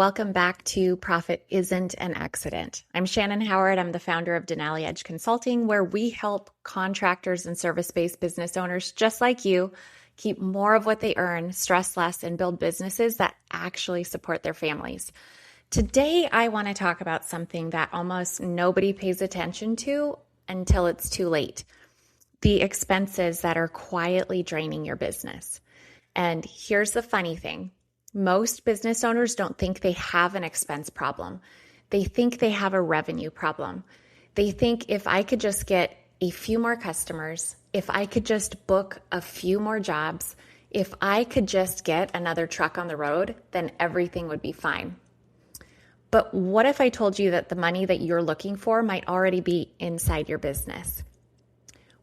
Welcome back to Profit Isn't an Accident. I'm Shannon Howard. I'm the founder of Denali Edge Consulting, where we help contractors and service-based business owners just like you keep more of what they earn, stress less, and build businesses that actually support their families. Today, I want to talk about something that almost nobody pays attention to until it's too late. The expenses that are quietly draining your business. And here's the funny thing. Most business owners don't think they have an expense problem. They think they have a revenue problem. They think if I could just get a few more customers, if I could just book a few more jobs, if I could just get another truck on the road, then everything would be fine. But what if I told you that the money that you're looking for might already be inside your business?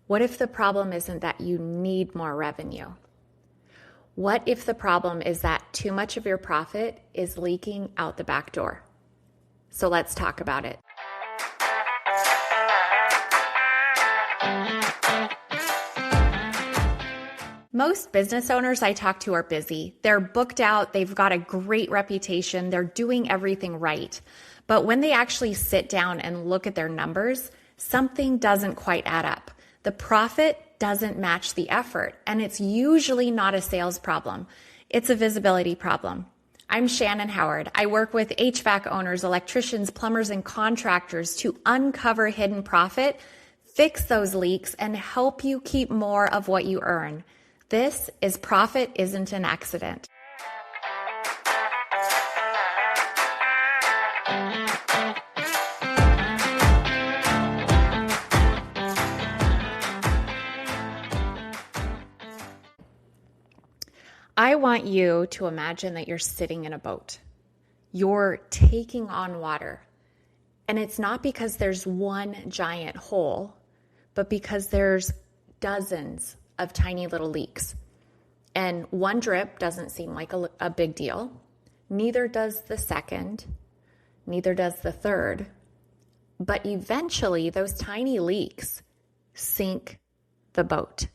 What if the problem isn't that you need more revenue? What if the problem is that too much of your profit is leaking out the back door? So let's talk about it. Most business owners I talk to are busy. They're booked out. They've got a great reputation. They're doing everything right. But when they actually sit down and look at their numbers, something doesn't quite add up. The profit doesn't match the effort, and it's usually not a sales problem. It's a visibility problem. I'm Shannon Howard. I work with HVAC owners, electricians, plumbers, and contractors to uncover hidden profit, fix those leaks, and help you keep more of what you earn. This is Profit Isn't an Accident. I want you to imagine that you're sitting in a boat. You're taking on water. And it's not because there's one giant hole, but because there's dozens of tiny little leaks. And one drip doesn't seem like a big deal. Neither does the second. Neither does the third. But eventually, those tiny leaks sink the boat.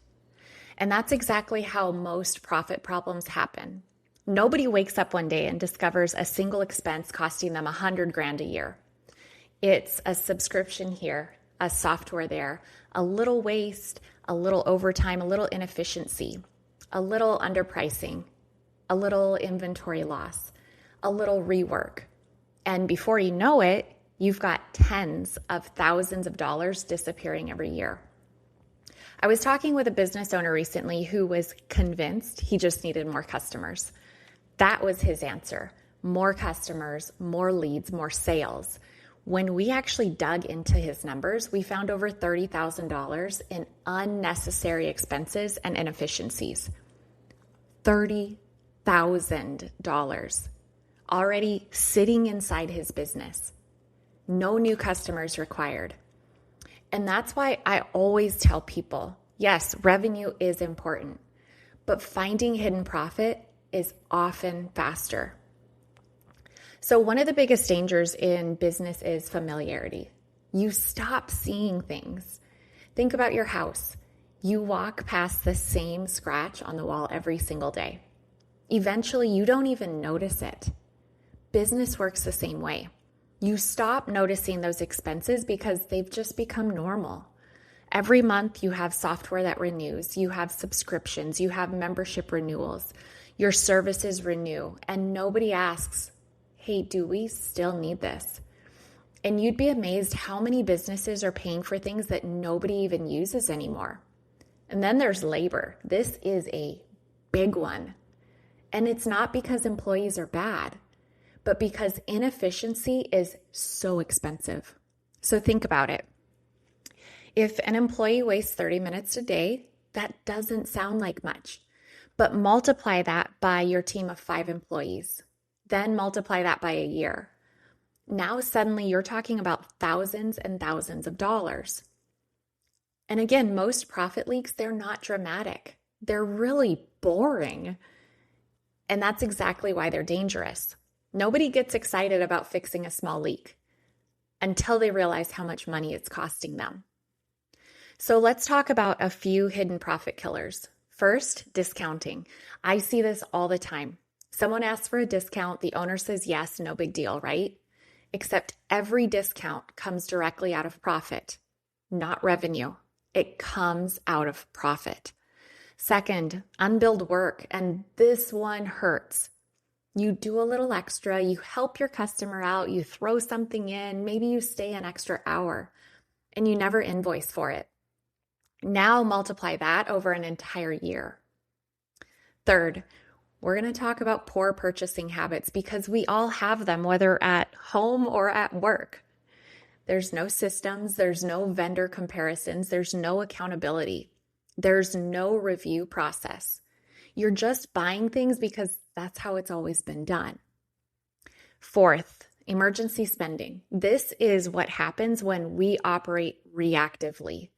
And that's exactly how most profit problems happen. Nobody wakes up one day and discovers a single expense costing them $100,000 a year. It's a subscription here, a software there, a little waste, a little overtime, a little inefficiency, a little underpricing, a little inventory loss, a little rework. And before you know it, you've got tens of thousands of dollars disappearing every year. I was talking with a business owner recently who was convinced he just needed more customers. That was his answer. More customers, more leads, more sales. When we actually dug into his numbers, we found over $30,000 in unnecessary expenses and inefficiencies. $30,000 already sitting inside his business. No new customers required. And that's why I always tell people, yes, revenue is important, but finding hidden profit is often faster. So one of the biggest dangers in business is familiarity. You stop seeing things. Think about your house. You walk past the same scratch on the wall every single day. Eventually, you don't even notice it. Business works the same way. You stop noticing those expenses because they've just become normal. Every month you have software that renews, you have subscriptions, you have membership renewals, your services renew, and nobody asks, hey, do we still need this? And you'd be amazed how many businesses are paying for things that nobody even uses anymore. And then there's labor. This is a big one. And it's not because employees are bad, but because inefficiency is so expensive. So think about it. If an employee wastes 30 minutes a day, that doesn't sound like much. But multiply that by your team of 5 employees. Then multiply that by a year. Now suddenly you're talking about thousands and thousands of dollars. And again, most profit leaks, they're not dramatic. They're really boring. And that's exactly why they're dangerous. Nobody gets excited about fixing a small leak until they realize how much money it's costing them. So let's talk about a few hidden profit killers. First, discounting. I see this all the time. Someone asks for a discount, the owner says yes, no big deal, right? Except every discount comes directly out of profit, not revenue. It comes out of profit. Second, unbilled work, and this one hurts. You do a little extra, you help your customer out, you throw something in, maybe you stay an extra hour, and you never invoice for it. Now multiply that over an entire year. Third, we're going to talk about poor purchasing habits because we all have them, whether at home or at work. There's no systems, there's no vendor comparisons, there's no accountability, there's no review process. You're just buying things because that's how it's always been done. Fourth, emergency spending. This is what happens when we operate reactively.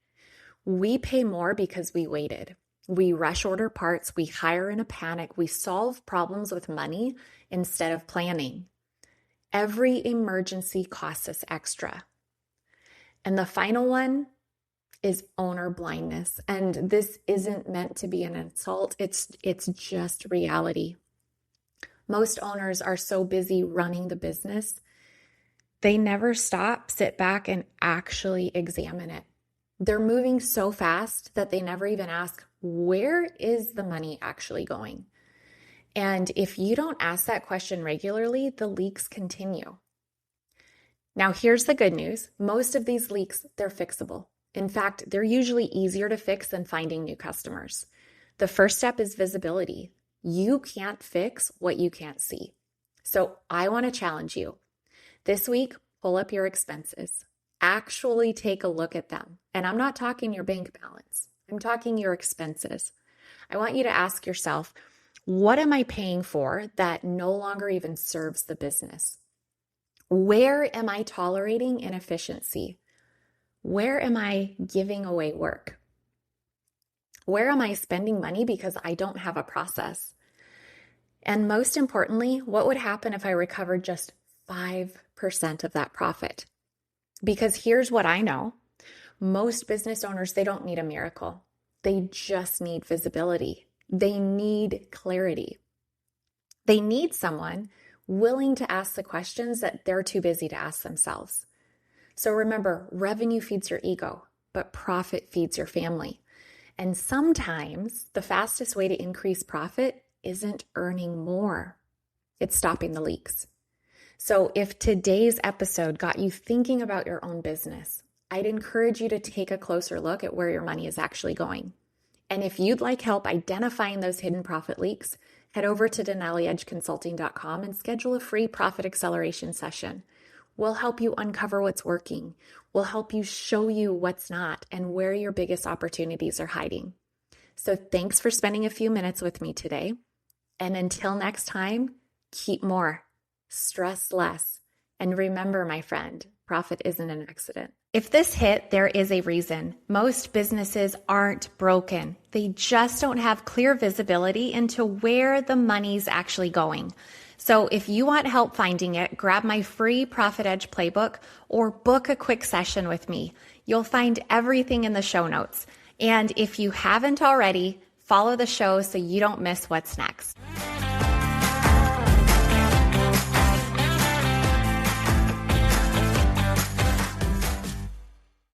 We pay more because we waited. We rush order parts, we hire in a panic, we solve problems with money instead of planning. Every emergency costs us extra. And the final one is owner blindness. And this isn't meant to be an insult. It's just reality. Most owners are so busy running the business, they never stop, sit back, and actually examine it. They're moving so fast that they never even ask, where is the money actually going? And if you don't ask that question regularly, the leaks continue. Now, here's the good news. Most of these leaks, they're fixable. In fact, they're usually easier to fix than finding new customers. The first step is visibility. You can't fix what you can't see. So I want to challenge you. This week, pull up your expenses. Actually take a look at them. And I'm not talking your bank balance. I'm talking your expenses. I want you to ask yourself, what am I paying for that no longer even serves the business? Where am I tolerating inefficiency? Where am I giving away work? Where am I spending money because I don't have a process? And most importantly, what would happen if I recovered just 5% of that profit? Because here's what I know. Most business owners, they don't need a miracle. They just need visibility. They need clarity. They need someone willing to ask the questions that they're too busy to ask themselves. So remember, revenue feeds your ego, but profit feeds your family. And sometimes the fastest way to increase profit isn't earning more. It's stopping the leaks. So if today's episode got you thinking about your own business, I'd encourage you to take a closer look at where your money is actually going. And if you'd like help identifying those hidden profit leaks, head over to denaliedgeconsulting.com and schedule a free profit acceleration session. We'll help you uncover what's working. We'll help you show you what's not and where your biggest opportunities are hiding. So thanks for spending a few minutes with me today. And until next time, keep more, stress less, and remember, my friend, profit isn't an accident. If this hit, there is a reason. Most businesses aren't broken. They just don't have clear visibility into where the money's actually going. So if you want help finding it, grab my free Profit Edge playbook or book a quick session with me. You'll find everything in the show notes. And if you haven't already, follow the show so you don't miss what's next.